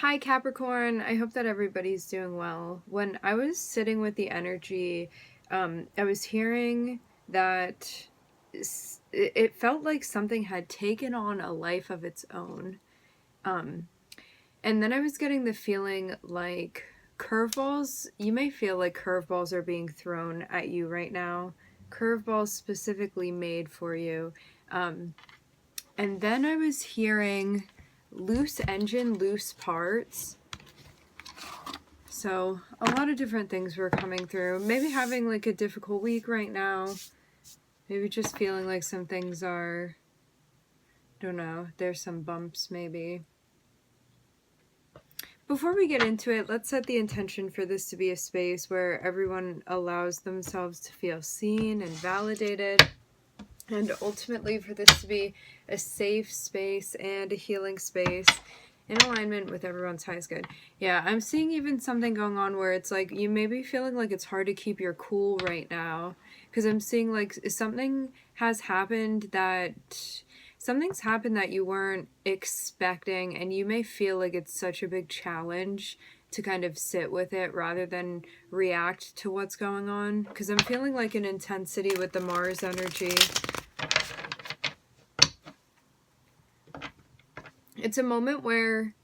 Hi Capricorn, I hope that everybody's doing well. When I was sitting with the energy, I was hearing that it felt like something had taken on a life of its own. Um, and then I was getting the feeling like curveballs, you may feel like curveballs are being thrown at you right now. Curveballs specifically made for you. And then I was hearing loose engine, loose parts. So a lot of different things were coming through. Maybe having like a difficult week right now. Maybe just feeling like some things are, don't know, there's some bumps maybe. Before we get into it, let's set the intention for this to be a space where everyone allows themselves to feel seen and validated. And ultimately for this to be a safe space and a healing space in alignment with everyone's highest good. Yeah, I'm seeing even something going on where it's like you may be feeling like it's hard to keep your cool right now. Because I'm seeing like something's happened that you weren't expecting, and you may feel like it's such a big challenge to kind of sit with it rather than react to what's going on. Because I'm feeling like an intensity with the Mars energy. It's a moment where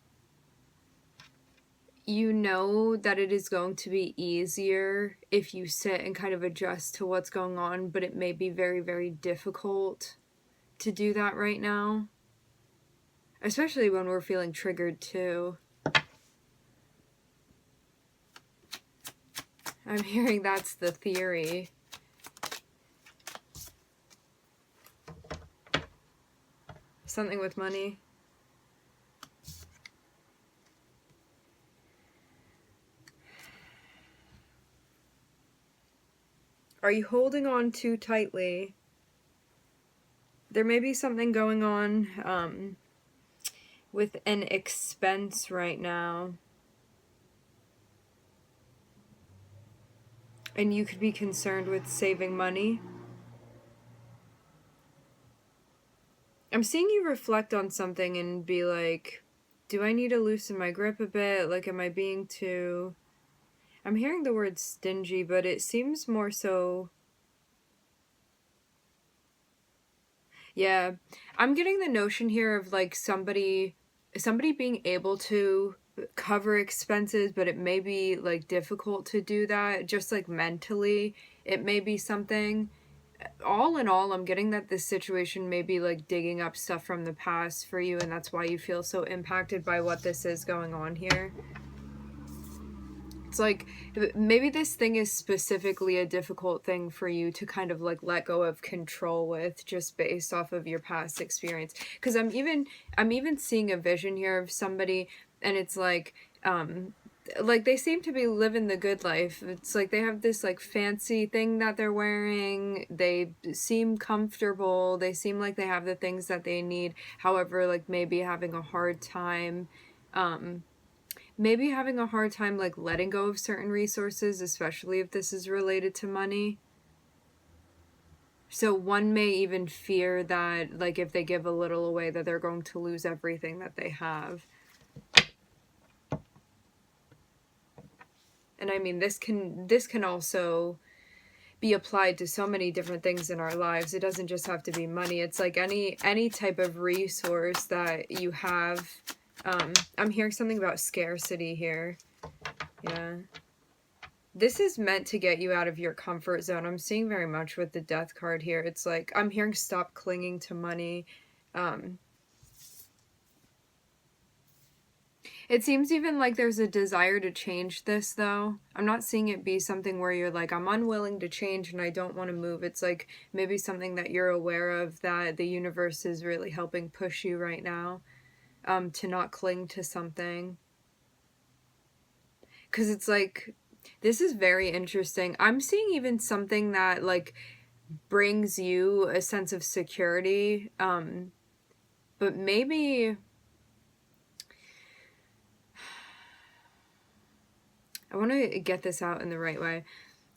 you know that it is going to be easier if you sit and kind of adjust to what's going on, but it may be very, very difficult to do that right now. Especially when we're feeling triggered too. I'm hearing that's the theory. Something with money. Are you holding on too tightly? There may be something going on with an expense right now. And you could be concerned with saving money. I'm seeing you reflect on something and be like, do I need to loosen my grip a bit? Like, am I being too... I'm hearing the word stingy, but it seems more so... Yeah, I'm getting the notion here of like somebody being able to cover expenses, but it may be like difficult to do that, just like mentally. It may be something. All in all, I'm getting that this situation may be like digging up stuff from the past for you, and that's why you feel so impacted by what this is going on here. It's like maybe this thing is specifically a difficult thing for you to kind of like let go of control with, just based off of your past experience. Because I'm even seeing a vision here of somebody, and it's like they seem to be living the good life. It's like they have this like fancy thing that they're wearing. They seem comfortable. They seem like they have the things that they need. However, like maybe having a hard time maybe having a hard time like letting go of certain resources, especially if this is related to money. So one may even fear that like if they give a little away that they're going to lose everything that they have. And I mean, this can also be applied to so many different things in our lives. It doesn't just have to be money. It's like any type of resource that you have. I'm hearing something about scarcity here. Yeah. This is meant to get you out of your comfort zone. I'm seeing very much with the death card here. It's like, I'm hearing stop clinging to money. It seems even like there's a desire to change this, though. I'm not seeing it be something where you're like, I'm unwilling to change and I don't want to move. It's like maybe something that you're aware of, that the universe is really helping push you right now to not cling to something. Because it's like, this is very interesting. I'm seeing even something that like brings you a sense of security, but maybe... I want to get this out in the right way.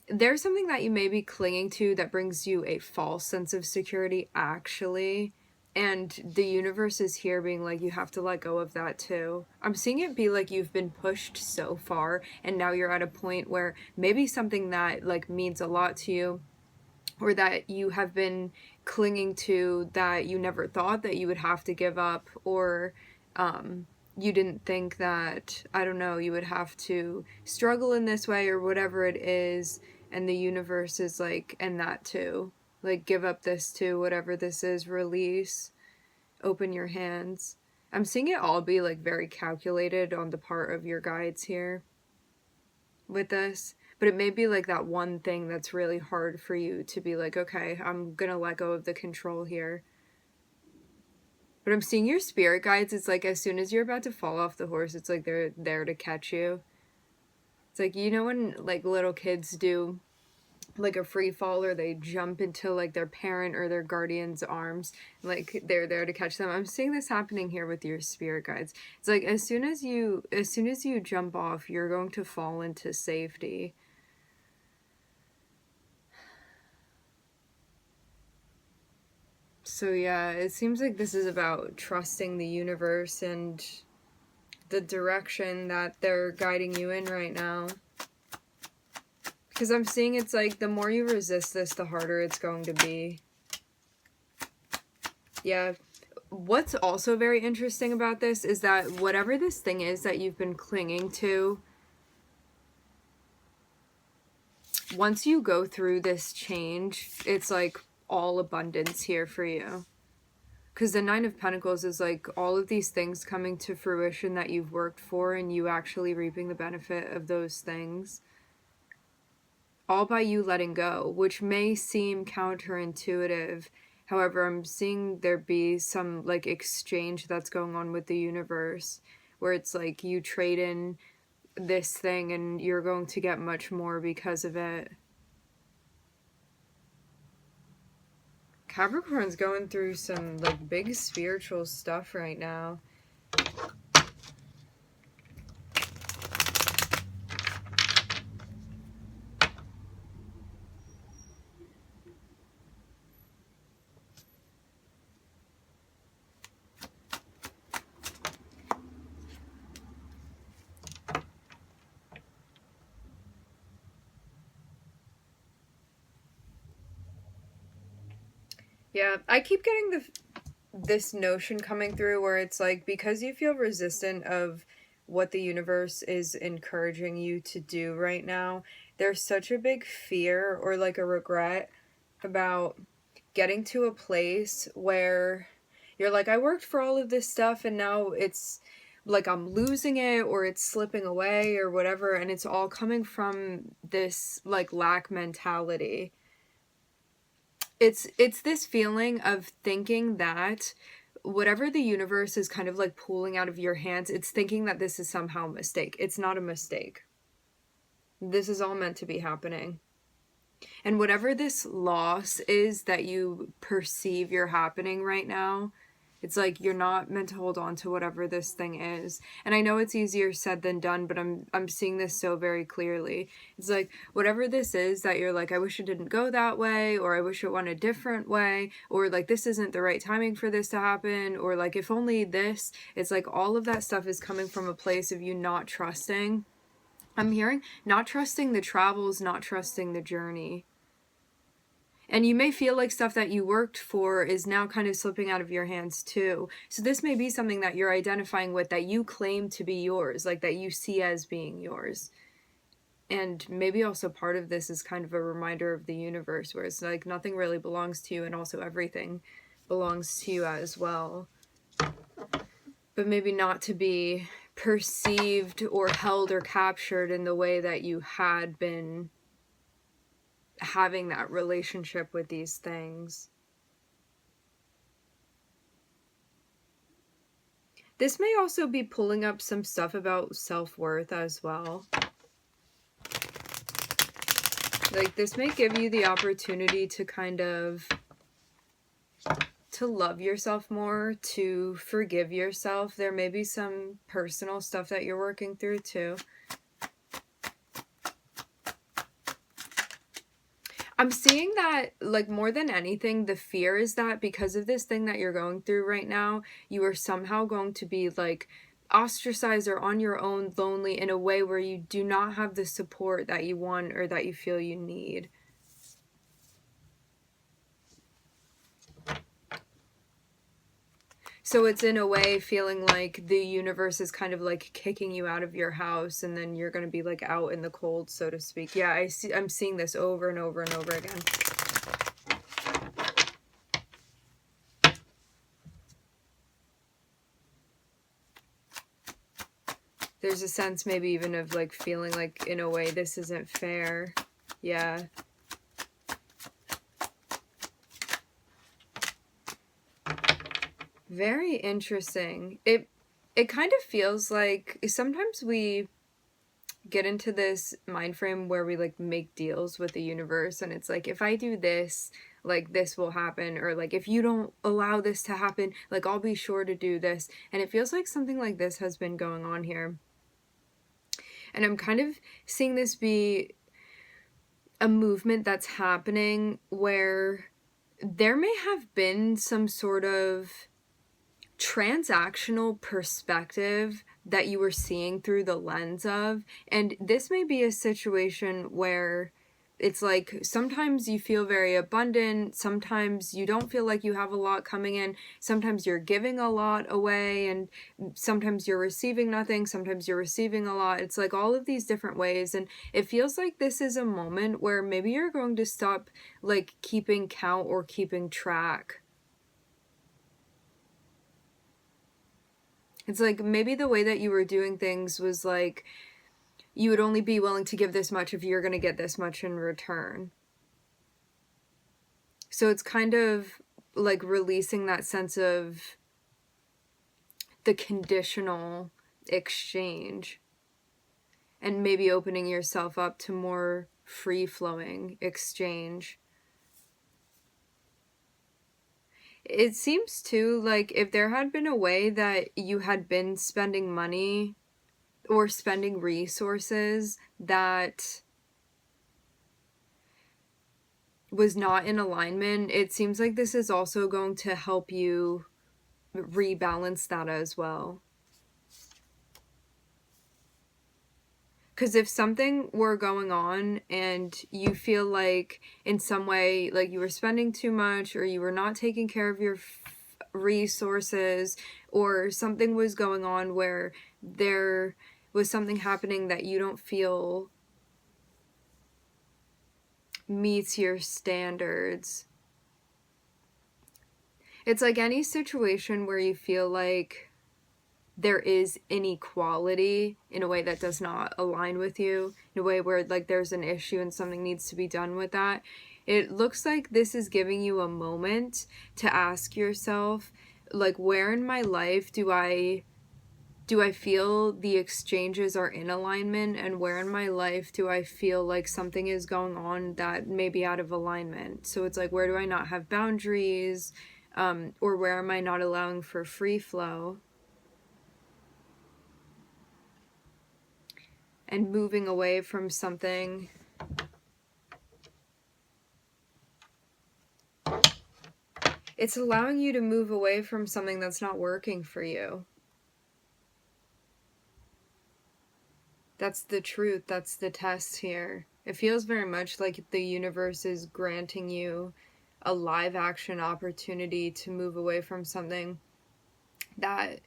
There's something that you may be clinging to that brings you a false sense of security, actually. And the universe is here being like, you have to let go of that too. I'm seeing it be like you've been pushed so far and now you're at a point where maybe something that like means a lot to you, or that you have been clinging to, that you never thought that you would have to give up, or you didn't think that, I don't know, you would have to struggle in this way or whatever it is. And the universe is like, and that too. Like, give up this too, whatever this is, release, open your hands. I'm seeing it all be like very calculated on the part of your guides here with this. But it may be like that one thing that's really hard for you to be like, okay, I'm gonna let go of the control here. But I'm seeing your spirit guides, it's like as soon as you're about to fall off the horse, it's like they're there to catch you. It's like, you know when like little kids do like a free fall, or they jump into like their parent or their guardian's arms, like they're there to catch them. I'm seeing this happening here with your spirit guides. It's like as soon as you jump off, you're going to fall into safety. So yeah, it seems like this is about trusting the universe and the direction that they're guiding you in right now. Because I'm seeing it's like the more you resist this, the harder it's going to be. Yeah. What's also very interesting about this is that whatever this thing is that you've been clinging to, once you go through this change, it's like all abundance here for you. Because the Nine of Pentacles is like all of these things coming to fruition that you've worked for, and you actually reaping the benefit of those things. All by you letting go, which may seem counterintuitive. However, I'm seeing there be some like exchange that's going on with the universe, where it's like you trade in this thing and you're going to get much more because of it. Capricorn's going through some like big spiritual stuff right now. Yeah, I keep getting this notion coming through where it's like, because you feel resistant of what the universe is encouraging you to do right now, there's such a big fear or like a regret about getting to a place where you're like, I worked for all of this stuff and now it's like I'm losing it, or it's slipping away or whatever, and it's all coming from this like lack mentality. It's this feeling of thinking that whatever the universe is kind of like pulling out of your hands, it's thinking that this is somehow a mistake. It's not a mistake. This is all meant to be happening. And whatever this loss is that you perceive you're happening right now, it's like you're not meant to hold on to whatever this thing is. And I know it's easier said than done, but I'm seeing this so very clearly. It's like whatever this is that you're like, I wish it didn't go that way, or I wish it went a different way, or like this isn't the right timing for this to happen, or like if only this. It's like all of that stuff is coming from a place of you not trusting. I'm hearing not trusting the travels, not trusting the journey. And you may feel like stuff that you worked for is now kind of slipping out of your hands too. So this may be something that you're identifying with, that you claim to be yours, like that you see as being yours. And maybe also part of this is kind of a reminder of the universe, where it's like nothing really belongs to you, and also everything belongs to you as well. But maybe not to be perceived or held or captured in the way that you had been having that relationship with these things. This may also be pulling up some stuff about self-worth as well. Like this may give you the opportunity to kind of to love yourself more, to forgive yourself. There may be some personal stuff that you're working through too. I'm seeing that, like, more than anything, the fear is that because of this thing that you're going through right now, you are somehow going to be, like, ostracized or on your own, lonely in a way where you do not have the support that you want or that you feel you need. So it's in a way feeling like the universe is kind of like kicking you out of your house, and then you're going to be like out in the cold, so to speak. Yeah, I'm seeing this over and over and over again. There's a sense maybe even of like feeling like in a way this isn't fair. Yeah. Very interesting. It kind of feels like sometimes we get into this mind frame where we like make deals with the universe, and it's like, if I do this, like this will happen, or like if you don't allow this to happen, like I'll be sure to do this. And it feels like something like this has been going on here. And I'm kind of seeing this be a movement that's happening where there may have been some sort of transactional perspective that you were seeing through the lens of. And this may be a situation where it's like sometimes you feel very abundant, sometimes you don't feel like you have a lot coming in, sometimes you're giving a lot away, and sometimes you're receiving nothing, sometimes you're receiving a lot. It's like all of these different ways, and it feels like this is a moment where maybe you're going to stop like keeping count or keeping track. It's like maybe the way that you were doing things was like you would only be willing to give this much if you're going to get this much in return. So it's kind of like releasing that sense of the conditional exchange and maybe opening yourself up to more free-flowing exchange. It seems too like if there had been a way that you had been spending money or spending resources that was not in alignment, it seems like this is also going to help you rebalance that as well. Because if something were going on and you feel like in some way like you were spending too much, or you were not taking care of your resources, or something was going on where there was something happening that you don't feel meets your standards, it's like any situation where you feel like there is inequality in a way that does not align with you, in a way where like there's an issue and something needs to be done with that. It looks like this is giving you a moment to ask yourself, like, where in my life do I feel the exchanges are in alignment, and where in my life do I feel like something is going on that may be out of alignment? So it's like, where do I not have boundaries, or where am I not allowing for free flow? And moving away from something it's allowing you to move away from something that's not working for you. That's the truth. That's the test here. It feels very much like the universe is granting you a live action opportunity to move away from something that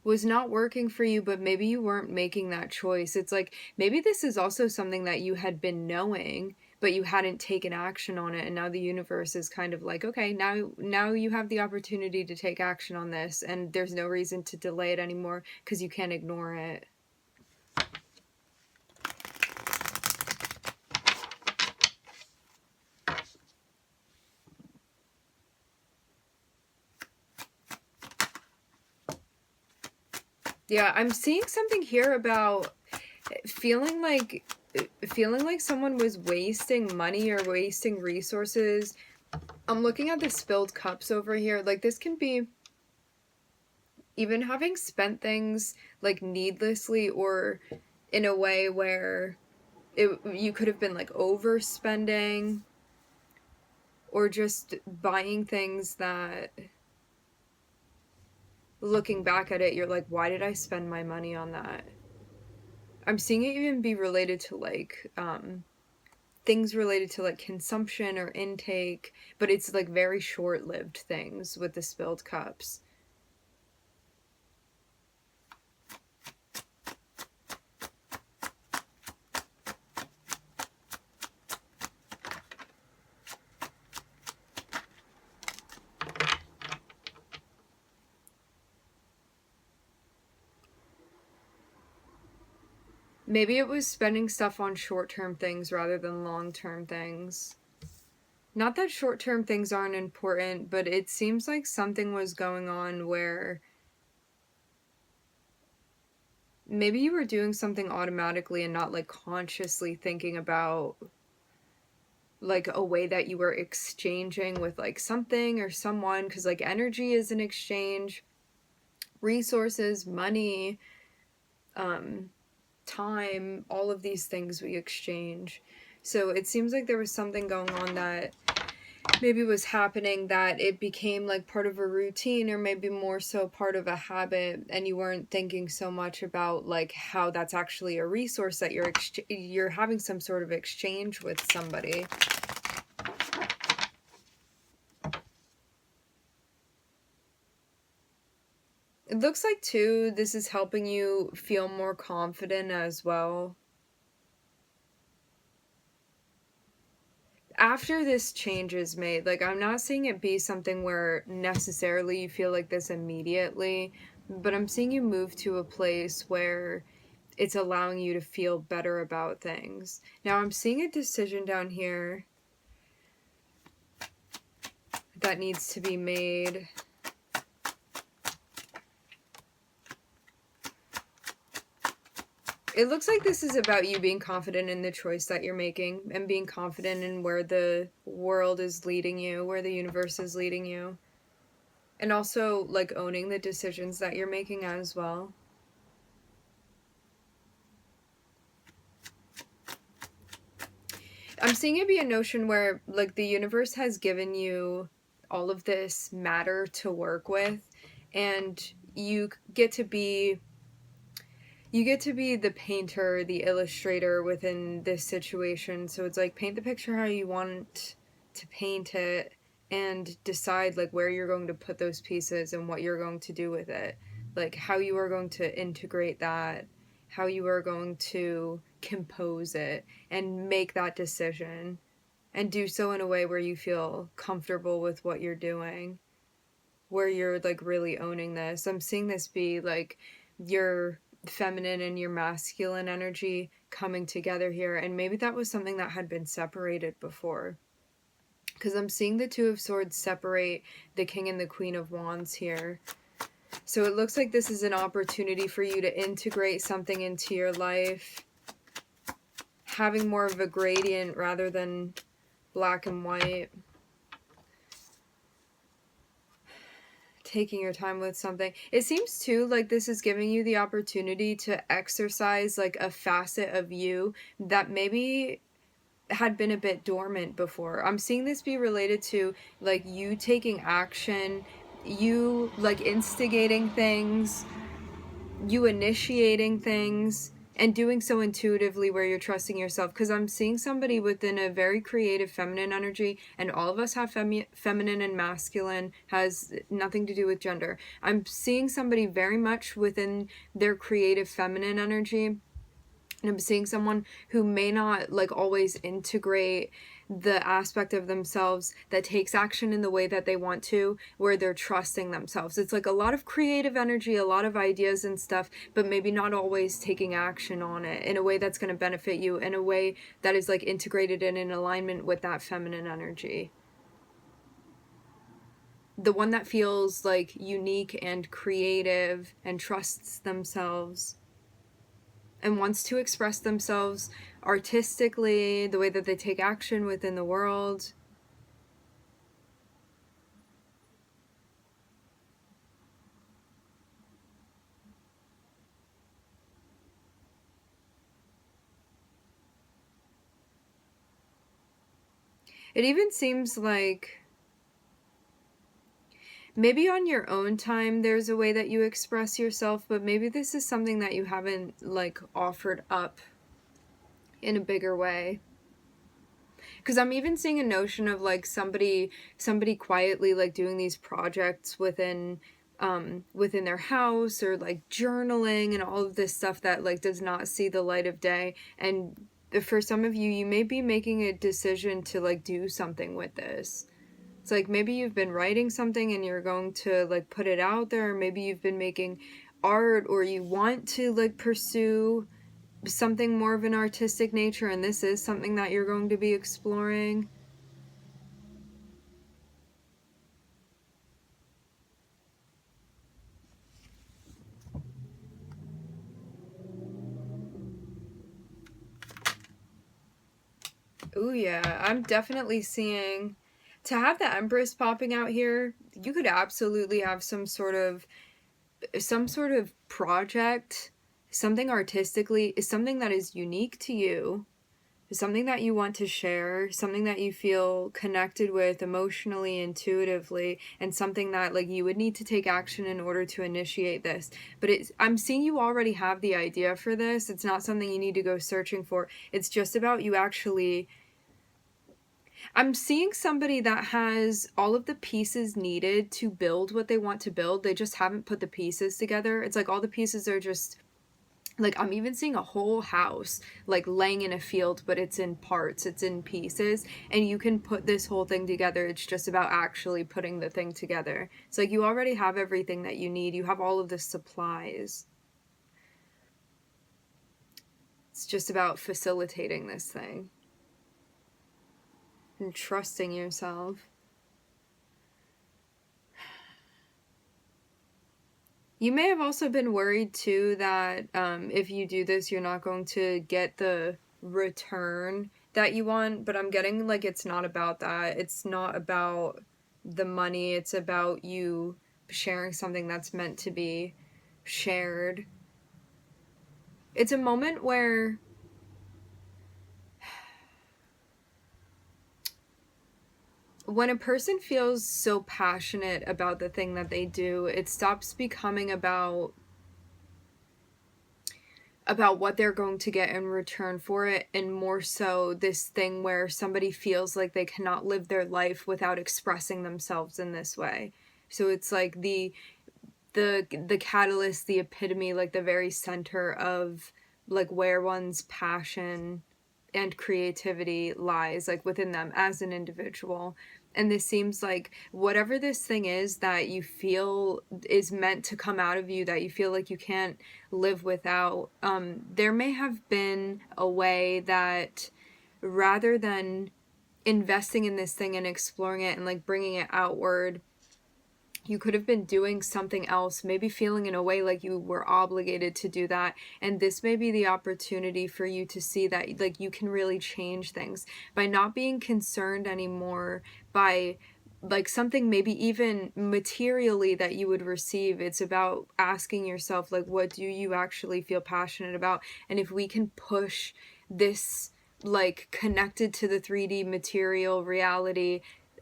was not working for you, but maybe you weren't making that choice. It's like maybe this is also something that you had been knowing, but you hadn't taken action on it, and now the universe is kind of like, okay, now you have the opportunity to take action on this, and there's no reason to delay it anymore because you can't ignore it. Yeah, I'm seeing something here about feeling like someone was wasting money or wasting resources. I'm looking at the spilled cups over here. Like, this can be even having spent things like needlessly, or in a way where you could have been like overspending. or just buying things that, looking back at it, you're like, why did I spend my money on that? I'm seeing it even be related to like things related to like consumption or intake, but it's like very short-lived things with the spilled cups. Maybe it was spending stuff on short-term things rather than long-term things. Not that short-term things aren't important, but it seems like something was going on where maybe you were doing something automatically and not like consciously thinking about like a way that you were exchanging with like something or someone, because like energy is an exchange, resources, money, time, all of these things we exchange. So it seems like there was something going on that maybe was happening, that it became like part of a routine, or maybe more so part of a habit, and you weren't thinking so much about like how that's actually a resource that you're having some sort of exchange with somebody. It looks like too this is helping you feel more confident as well. After this change is made, like I'm not seeing it be something where necessarily you feel like this immediately, but I'm seeing you move to a place where it's allowing you to feel better about things. Now I'm seeing a decision down here that needs to be made. It looks like this is about you being confident in the choice that you're making and being confident in where the world is leading you, where the universe is leading you. And also like owning the decisions that you're making as well. I'm seeing it be a notion where like the universe has given you all of this matter to work with, and you get to be the painter, the illustrator within this situation. So it's like paint the picture how you want to paint it, and decide like where you're going to put those pieces and what you're going to do with it. Like how you are going to integrate that, how you are going to compose it and make that decision, and do so in a way where you feel comfortable with what you're doing, where you're like really owning this. I'm seeing this be like your feminine and your masculine energy coming together here, and maybe that was something that had been separated before, because I'm seeing the Two of Swords separate the King and the Queen of Wands here. So it looks like this is an opportunity for you to integrate something into your life, having more of a gradient rather than black and white. Taking your time with something. It seems too like this is giving you the opportunity to exercise like a facet of you that maybe had been a bit dormant before. I'm seeing this be related to like you taking action, you like instigating things, you initiating things, and doing so intuitively where you're trusting yourself. Because I'm seeing somebody within a very creative feminine energy, and all of us have feminine and masculine, has nothing to do with gender. I'm seeing somebody very much within their creative feminine energy, and I'm seeing someone who may not like always integrate the aspect of themselves that takes action in the way that they want to, where they're trusting themselves. It's like a lot of creative energy, a lot of ideas and stuff, but maybe not always taking action on it in a way that's going to benefit you, in a way that is like integrated and in alignment with that feminine energy. The one that feels like unique and creative and trusts themselves and wants to express themselves artistically, the way that they take action within the world. It even seems like maybe on your own time there's a way that you express yourself, but maybe this is something that you haven't like offered up in a bigger way. Because I'm even seeing a notion of like somebody quietly like doing these projects within their house, or like journaling and all of this stuff that like does not see the light of day. And for some of you, you may be making a decision to like do something with this. It's like maybe you've been writing something and you're going to like put it out there, or maybe you've been making art, or you want to like pursue something more of an artistic nature, and this is something that you're going to be exploring. Oh yeah, I'm definitely seeing, to have the Empress popping out here, you could absolutely have some sort of project, something artistically, is something that is unique to you, something that you want to share, something that you feel connected with emotionally, intuitively, and something that like you would need to take action in order to initiate this. But I'm seeing you already have the idea for this. It's not something you need to go searching for. It's just about you actually, I'm seeing somebody that has all of the pieces needed to build what they want to build. They just haven't put the pieces together. It's like all the pieces are just like, I'm even seeing a whole house like laying in a field, but it's in parts, it's in pieces, and you can put this whole thing together. It's just about actually putting the thing together. It's like you already have everything that you need. You have all of the supplies. It's just about facilitating this thing and trusting yourself. You may have also been worried too that if you do this, you're not going to get the return that you want, but I'm getting like it's not about that. It's not about the money. It's about you sharing something that's meant to be shared. It's a moment where when a person feels so passionate about the thing that they do, it stops becoming about what they're going to get in return for it, and more so this thing where somebody feels like they cannot live their life without expressing themselves in this way. So it's like the catalyst, the epitome, like the very center of like where one's passion and creativity lies, like within them as an individual. And this seems like whatever this thing is that you feel is meant to come out of you, that you feel like you can't live without, there may have been a way that rather than investing in this thing and exploring it and like bringing it outward, you could have been doing something else, maybe feeling in a way like you were obligated to do that. And this may be the opportunity for you to see that like you can really change things by not being concerned anymore by like something maybe even materially that you would receive. It's about asking yourself like, what do you actually feel passionate about? And if we can push this like connected to the 3D material reality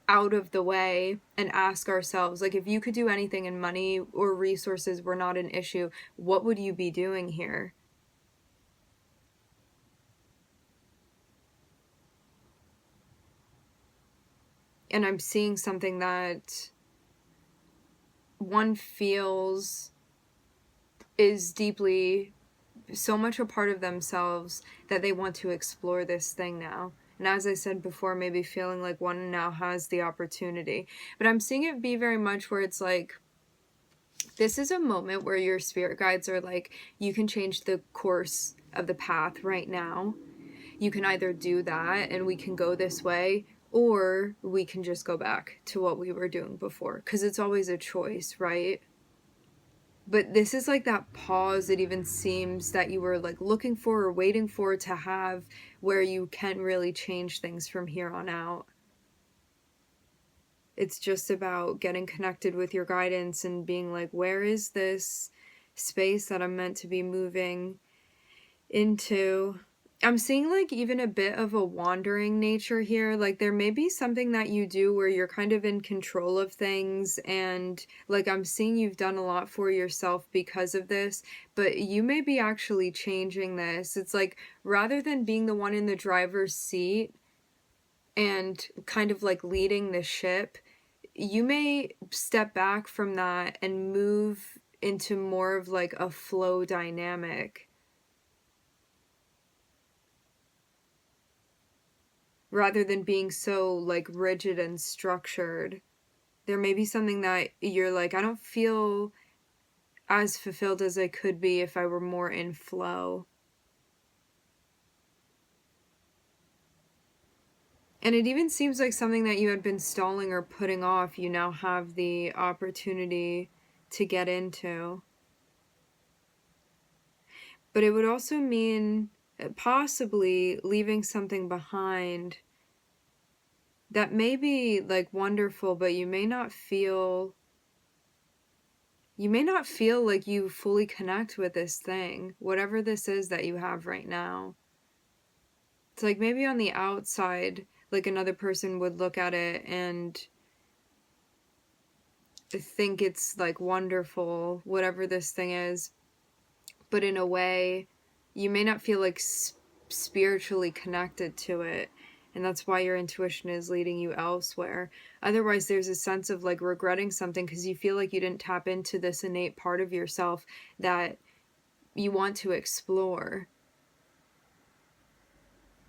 out of the way and ask ourselves, like, if you could do anything and money or resources were not an issue, what would you be doing here? And I'm seeing something that one feels is deeply, so much a part of themselves that they want to explore this thing now. And as I said before, maybe feeling like one now has the opportunity. But I'm seeing it be very much where it's like, this is a moment where your spirit guides are like, you can change the course of the path right now. You can either do that and we can go this way, or we can just go back to what we were doing before. Because it's always a choice, right? But this is like that pause it even seems that you were like looking for or waiting for to have, where you can really change things from here on out. It's just about getting connected with your guidance and being like, where is this space that I'm meant to be moving into? I'm seeing like even a bit of a wandering nature here. Like there may be something that you do where you're kind of in control of things, and like I'm seeing you've done a lot for yourself because of this, but you may be actually changing this. It's like rather than being the one in the driver's seat and kind of like leading the ship, you may step back from that and move into more of like a flow dynamic rather than being so like rigid and structured. There may be something that you're like, I don't feel as fulfilled as I could be if I were more in flow. And it even seems like something that you had been stalling or putting off, you now have the opportunity to get into. But it would also mean possibly leaving something behind that may be like wonderful, but you may not feel like you fully connect with this thing, whatever this is that you have right now. It's like maybe on the outside, like another person would look at it and think it's like wonderful, whatever this thing is. But in a way, you may not feel like spiritually connected to it. And that's why your intuition is leading you elsewhere. Otherwise, there's a sense of like regretting something because you feel like you didn't tap into this innate part of yourself that you want to explore.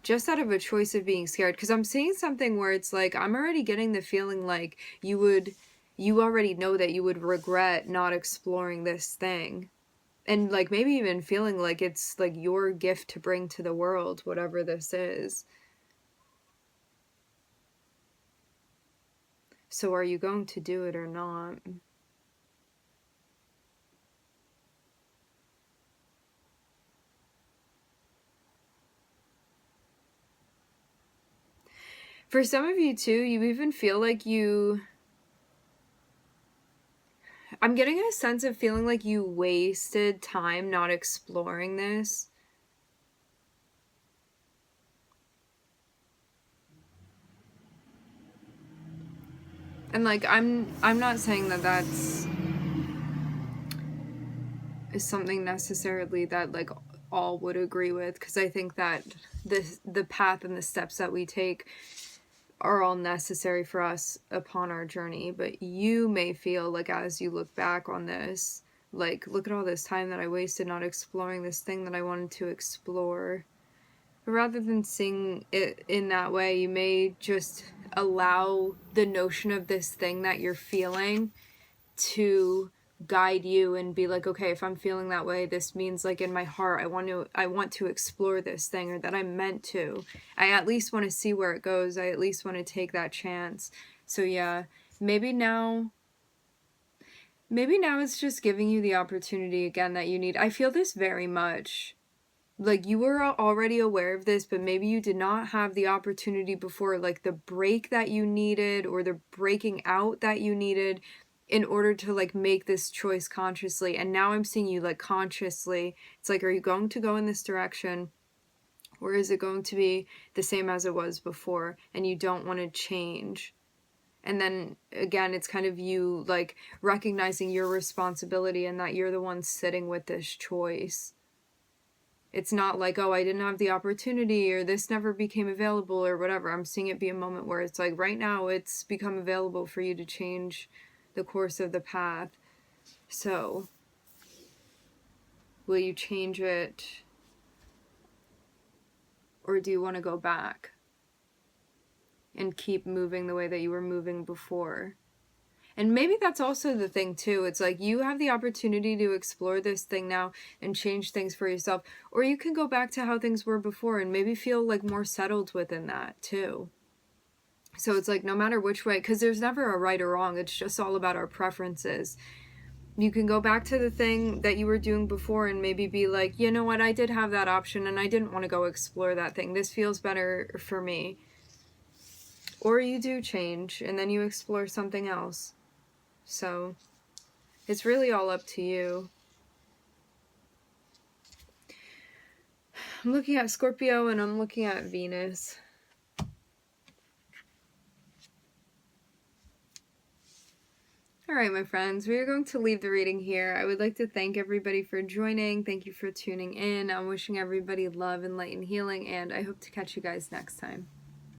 Just out of a choice of being scared. Because I'm seeing something where it's like, I'm already getting the feeling like you already know that you would regret not exploring this thing. And like maybe even feeling like it's like your gift to bring to the world, whatever this is. So are you going to do it or not? For some of you too, you even feel like I'm getting a sense of feeling like you wasted time not exploring this. And like I'm not saying that that's is something necessarily that like all would agree with, because I think that the path and the steps that we take are all necessary for us upon our journey. But you may feel like as you look back on this, like look at all this time that I wasted not exploring this thing that I wanted to explore. But rather than seeing it in that way, you may just allow the notion of this thing that you're feeling to guide you and be like, okay, if I'm feeling that way, this means like in my heart I want to explore this thing, or that I'm meant to. I at least want to see where it goes. I at least want to take that chance. So yeah, maybe now it's just giving you the opportunity again that you need. I feel this very much. Like you were already aware of this, but maybe you did not have the opportunity before, like the break that you needed or the breaking out that you needed in order to like make this choice consciously. And now I'm seeing you like consciously. It's like, are you going to go in this direction, or is it going to be the same as it was before and you don't want to change? And then again, it's kind of you like recognizing your responsibility and that you're the one sitting with this choice. It's not like, oh, I didn't have the opportunity or this never became available or whatever. I'm seeing it be a moment where it's like right now it's become available for you to change the course of the path. So will you change it, or do you want to go back and keep moving the way that you were moving before? And maybe that's also the thing too. It's like you have the opportunity to explore this thing now and change things for yourself. Or you can go back to how things were before and maybe feel like more settled within that too. So it's like no matter which way, because there's never a right or wrong. It's just all about our preferences. You can go back to the thing that you were doing before and maybe be like, you know what, I did have that option and I didn't want to go explore that thing. This feels better for me. Or you do change and then you explore something else. So it's really all up to you. I'm looking at Scorpio and I'm looking at Venus. All right, my friends, we are going to leave the reading here. I would like to thank everybody for joining. Thank you for tuning in. I'm wishing everybody love and light and healing, and I hope to catch you guys next time.